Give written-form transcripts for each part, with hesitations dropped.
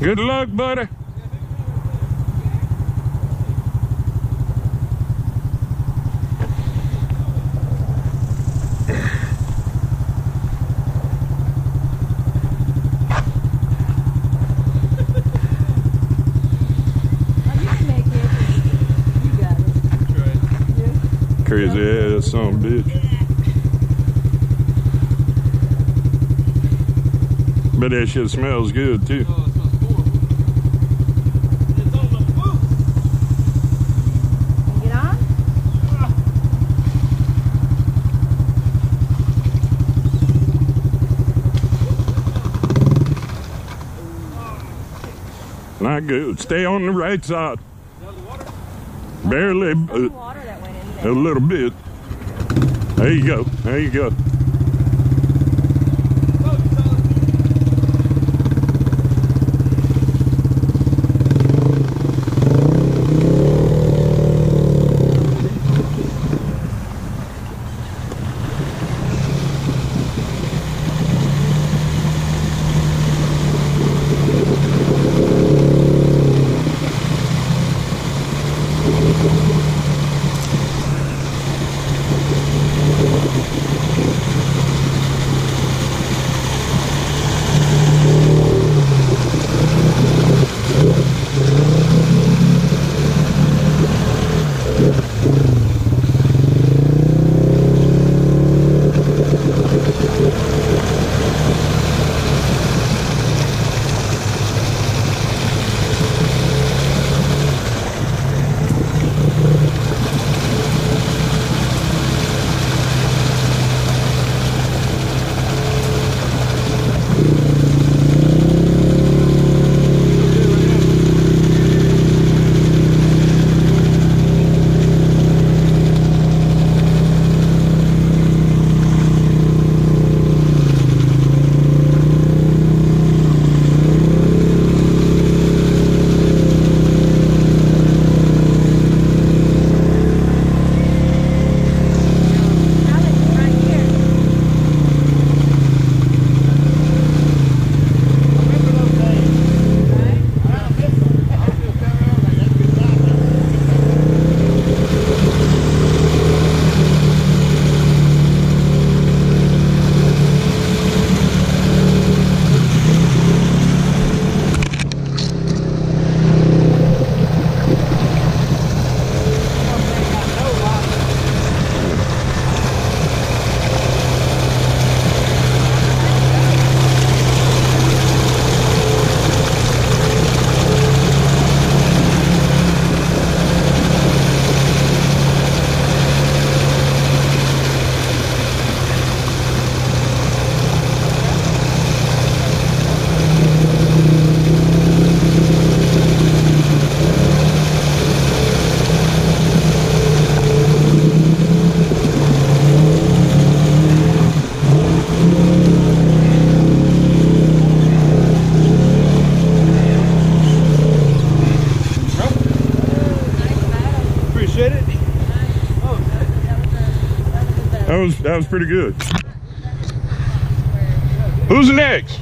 Good luck, buddy. Crazy ass son of a bitch. But that shit smells good too. Oh, it smells horrible. It's on the boot. Get on? Not good. Stay on the right side. Barely, Water that went in there. a little bit. There you go. There you go. That was pretty good. Who's next?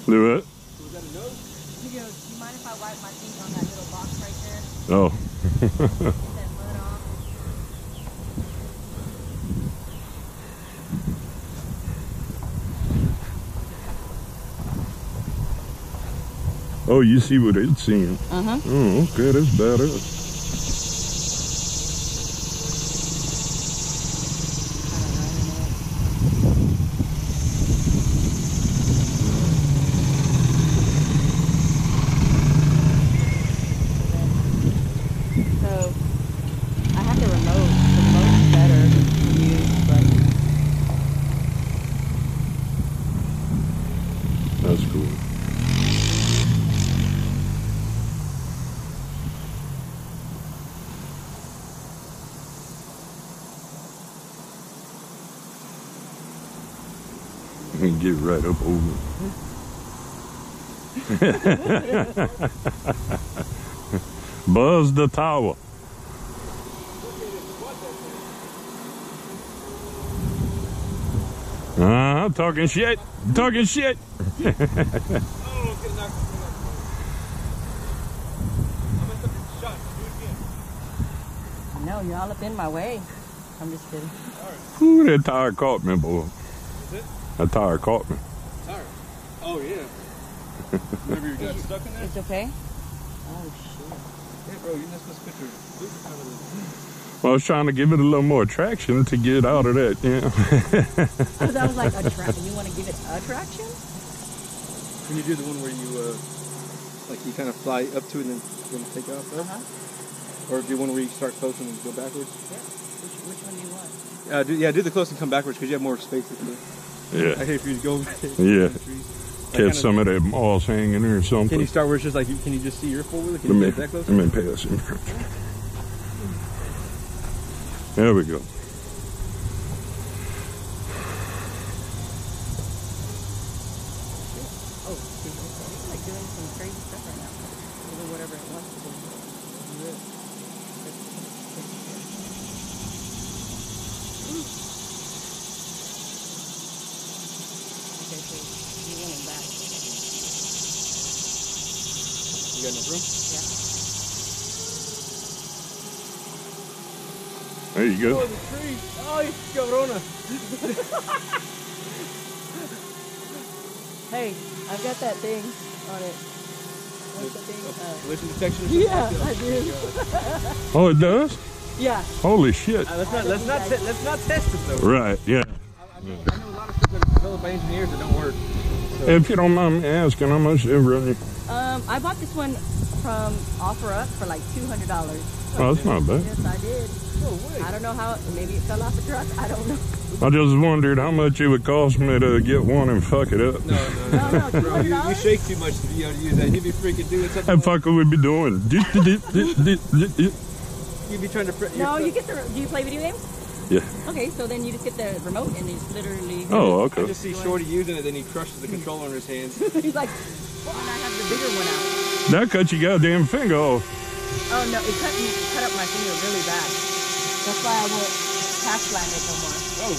Do it. He goes, do you mind if I wipe my feet on that little box right there? Oh. That mud off. Oh, you see what it's seeing. Uh-huh. Oh, okay, that's badass. That's cool. can get right up over. Buzz the tower. Talking shit. Talking shit. No, you're all up in my way. I'm just kidding. Ooh, that tire caught me, boy. Is it? That tire caught me. Tire? Oh, yeah. Whenever you got stuck in there? It's okay? Oh, shit. Yeah, bro, you're not supposed to put your boot out of Well, I was trying to give it a little more traction to get out of that, yeah. Oh, that was like a traction. You want to give it a traction? Can you do the one where you, like you kind of fly up to it and then take off, bro? Or do one where you start close and go backwards? Yeah. Which one do you want? Do the close and come backwards because you have more space. Yeah. I hate for you to go. Yeah. Catch some of that moss hanging there or something. Can you start where it's just like, can you just see your four wheeler? Can you get that close? Let me pass him. There we go. Oh, it's like doing some crazy stuff right now. Or whatever it wants to do. Okay, so you want him back. You got enough room? Yeah. There you go. Oh, the tree. Oh, you cabrona. Hey, I've got that thing on it. What's the thing? Collision detection or something? Yeah, I do. Oh, it does? Yeah. Holy shit. Let's not test it though. Right, yeah. I know a lot of stuff that are developed by engineers that don't work. So. If you don't mind me asking, how much they run you? I bought this one from OfferUp for like $200. Oh, that's not bad. Yes, I did. No way. I don't know how. Maybe it fell off the truck. I don't know. I just wondered how much it would cost me to get one and fuck it up. No, bro, you $200. shake too much to be able to use that. You'd be freaking doing something. That fucker would be doing. You'd be trying to. No, you get the. Do you play video games? Yeah. Okay, so then you just get the remote and you just literally. Oh, I okay. just see Shorty using it, then he crushes the controller in his hands. He's like, well, and I have the bigger one out. That cut your goddamn finger off. Oh no, it cut up my finger really bad. That's why I won't pass slam it no more. Oh,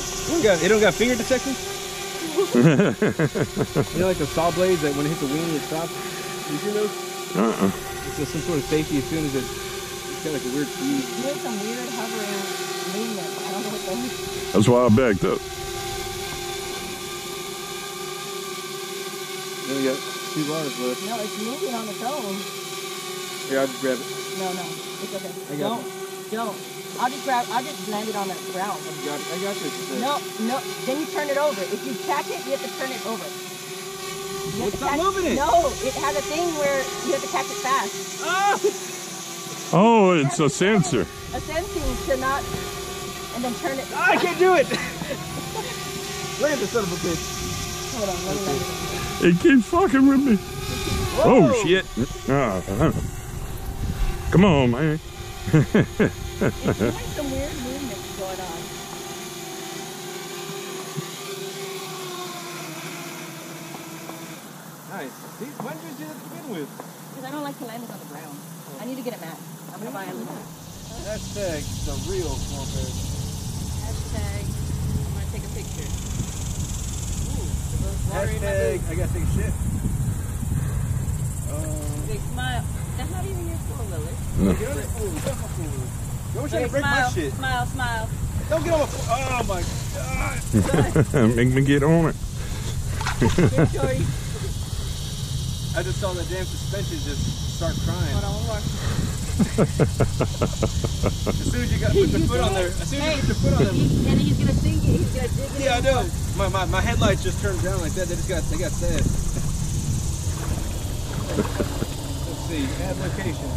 it don't got finger detection? You know, like the saw blades that when it hits the wing, it stops. You see those? It's just some sort of safety as soon as it's got like a weird speed. Doing some weird hovering movement. I don't know what that is. That's why I backed up. Then we got 2 bars left. No, it's moving on its own. Here, I'll just grab it. No, it's okay. I got Don't. I'll just land it on the ground. I got you. No. Then you turn it over. If you catch it, you have to turn it over. It's not moving it. No, it has a thing where you have to catch it fast. Oh, it's a sensor. A sensing to not, and then turn it. I can't do it. Look at this son of a bitch. Hold on, let me land it. It keeps fucking with me. Whoa. Oh, shit. Come on, man. It's doing some weird movements going on. Nice. See, why did you do that to begin with? Because I don't like to land it on the ground. I need to get a mat. I'm going to buy a little. Hashtag the real swamp air. Hashtag, I'm going to take a picture. Ooh, there's water in my Hashtag, boot. I gotta take a shit. Big smile. That's not even your four-wheeler. No. Get on that fool. Get off my fool. Don't try Okay, to break smile, my shit. smile. Don't get on my fool. Oh my god. Make me get on it. Good choice. I just saw that damn suspension just start crying. Hold on, one more. As soon as you got put the foot on there, as soon as you put the foot on there. And he's gonna sing it. He's gonna dig it. Yeah, I know. My headlights just turned down like that. They got sad. Let's see. Add location.